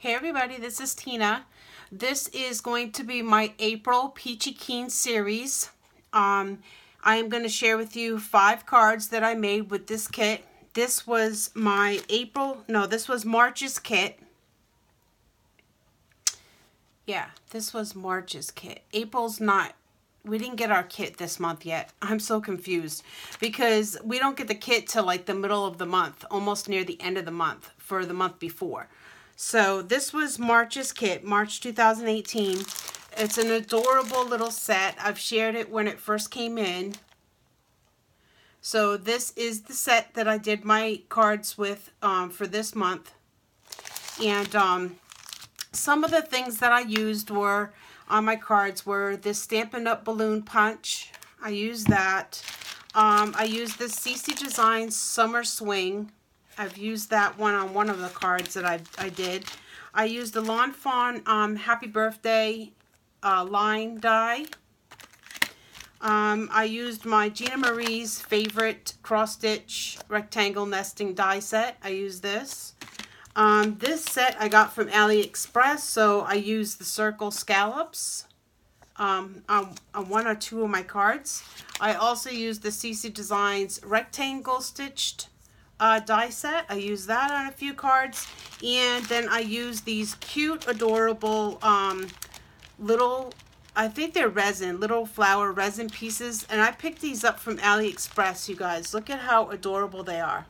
Hey everybody, this is Tina. This is going to be my April Peachy Keen series. I am going to share with you 5 cards that I made with this kit. This was my this was March's kit. Yeah, this was March's kit. April's not. We didn't get our kit this month yet. I'm so confused because we don't get the kit till like the middle of the month, almost near the end of the month for the month before. So this was March's kit, March 2018. It's an adorable little set. I've shared it when it first came in. So this is the set that I did my cards with for this month. And some of the things that I used were on my cards were this Stampin' Up! Balloon Punch. I used that. I used this CC Designs Summer Swing. I've used that one on one of the cards that I did. I used the Lawn Fawn Happy Birthday line die. I used my Gina Marie's favorite cross-stitch rectangle nesting die set. I used this. This set I got from AliExpress, so I used the circle scallops on 1 or 2 of my cards. I also used the CC Designs rectangle stitched die set. I used that on a few cards. And then I used these cute, adorable little, I think they're resin, little flower resin pieces. And I picked these up from AliExpress, you guys. Look at how adorable they are.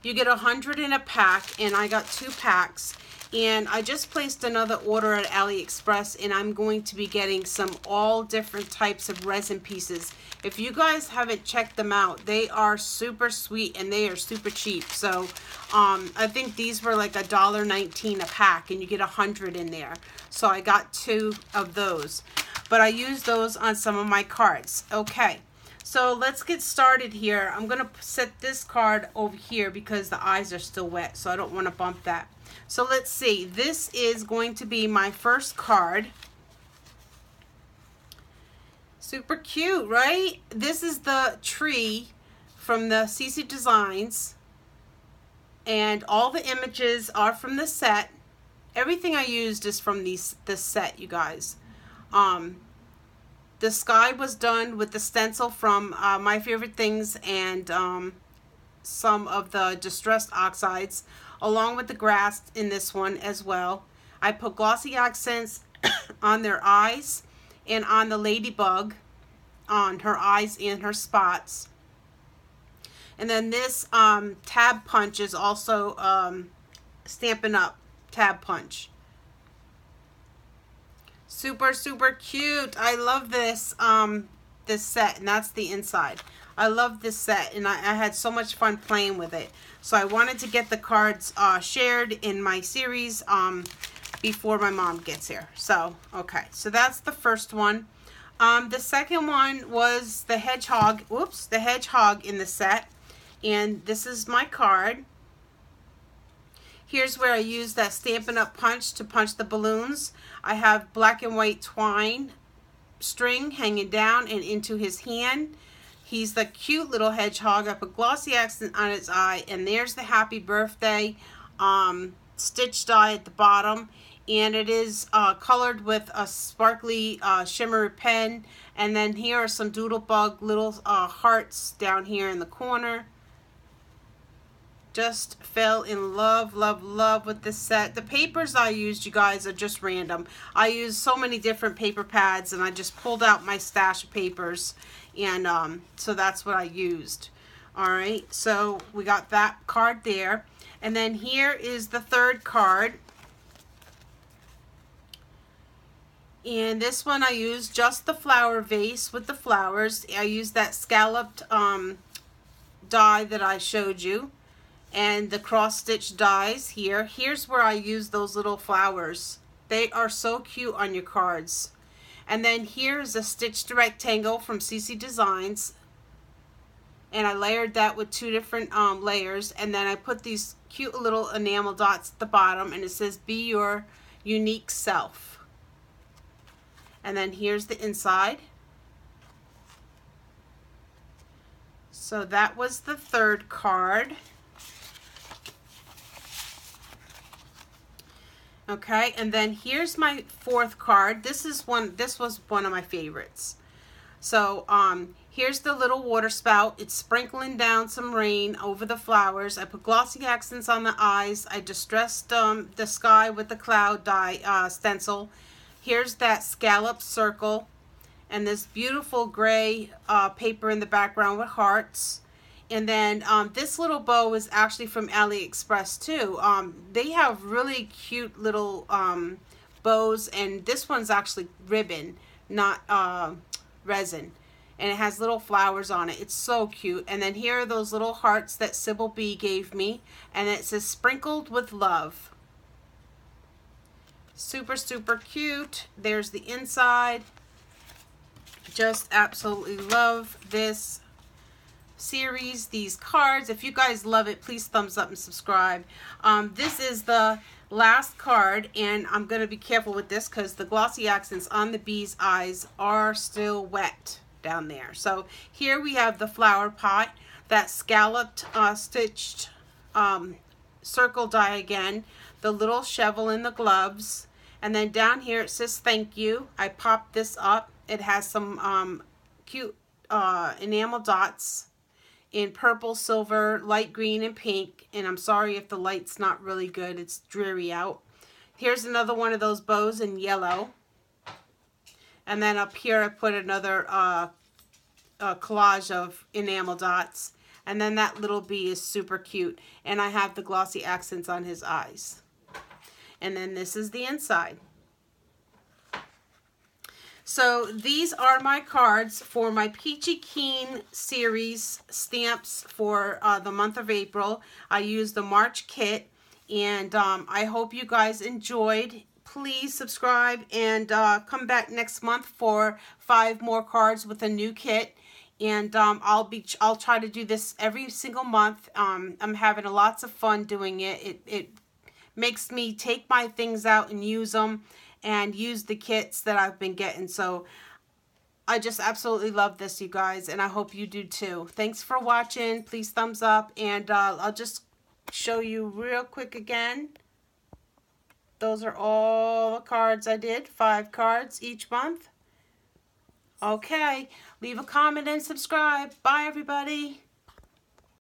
You get 100 in a pack, and I got 2 packs. And I just placed another order at AliExpress, and I'm going to be getting some all different types of resin pieces. If you guys haven't checked them out, they are super sweet and they are super cheap. So I think these were like $1.19 a pack, and you get 100 in there. So I got 2 of those. But I used those on some of my cards. Okay. So let's get started here. I'm going to set this card over here because the eyes are still wet, so I don't want to bump that. So let's see. This is going to be my first card. Super cute, right? This is the tree from the CC Designs. And all the images are from the set. Everything I used is from this set, you guys. The sky was done with the stencil from My Favorite Things and some of the Distressed Oxides, along with the grass in this one as well. I put glossy accents on their eyes and on the ladybug, on her eyes and her spots. And then this tab punch is also Stampin' Up! Tab punch. Super, super cute. I love this this set, and that's the inside. I love this set, and I had so much fun playing with it. So I wanted to get the cards shared in my series before my mom gets here. So, okay. So that's the first one. The second one was the hedgehog. Whoops, the hedgehog in the set. And this is my card. Here's where I use that Stampin' Up! Punch to punch the balloons. I have black and white twine string hanging down and into his hand. He's the cute little hedgehog. I put glossy accent on its eye, and there's the happy birthday stitch die at the bottom. And it is colored with a sparkly shimmer pen. And then here are some doodlebug little hearts down here in the corner. Just fell in love, love, love with this set. The papers I used, you guys, are just random. I used so many different paper pads, and I just pulled out my stash of papers, and so that's what I used. All right, so we got that card there. And then here is the third card. And this one I used just the flower vase with the flowers. I used that scalloped die that I showed you. And the cross-stitch dies here. Here's where I use those little flowers. They are so cute on your cards. And then here's a stitched rectangle from CC Designs. And I layered that with 2 different layers. And then I put these cute little enamel dots at the bottom. And it says, "Be your unique self." And then here's the inside. So that was the third card. Okay, and then here's my fourth card. This was one of my favorites. So here's the little water spout. It's sprinkling down some rain over the flowers. I put glossy accents on the eyes. I distressed the sky with the cloud die stencil. Here's that scallop circle and this beautiful gray paper in the background with hearts. And then this little bow is actually from AliExpress too. They have really cute little bows, and this one's actually ribbon, not resin. And it has little flowers on it. It's so cute. And then here are those little hearts that Sybil B gave me. And it says sprinkled with love. Super, super cute. There's the inside. Just absolutely love this series, these cards. If you guys love it, please thumbs up and subscribe. This is the last card, and I'm going to be careful with this because the glossy accents on the bee's eyes are still wet down there. So here we have the flower pot, that scalloped stitched circle die again, the little shovel in the gloves, and then down here it says thank you. I popped this up. It has some cute enamel dots in purple, silver, light green, and pink. And I'm sorry if the light's not really good. It's dreary out. Here's another one of those bows in yellow. And then up here I put another collage of enamel dots. And then that little bee is super cute. And I have the glossy accents on his eyes. And then this is the inside. So these are my cards for my Peachy Keen series stamps for the month of April. I used the March kit, and I hope you guys enjoyed. Please subscribe and come back next month for 5 more cards with a new kit. And I'll try to do this every single month. I'm having lots of fun doing it. It makes me take my things out and use them, and use the kits that I've been getting. So I just absolutely love this, you guys, and I hope you do too. Thanks for watching. Please thumbs up, and I'll just show you real quick again. Those are all the cards I did, 5 cards each month. Okay, leave a comment and subscribe. Bye, everybody.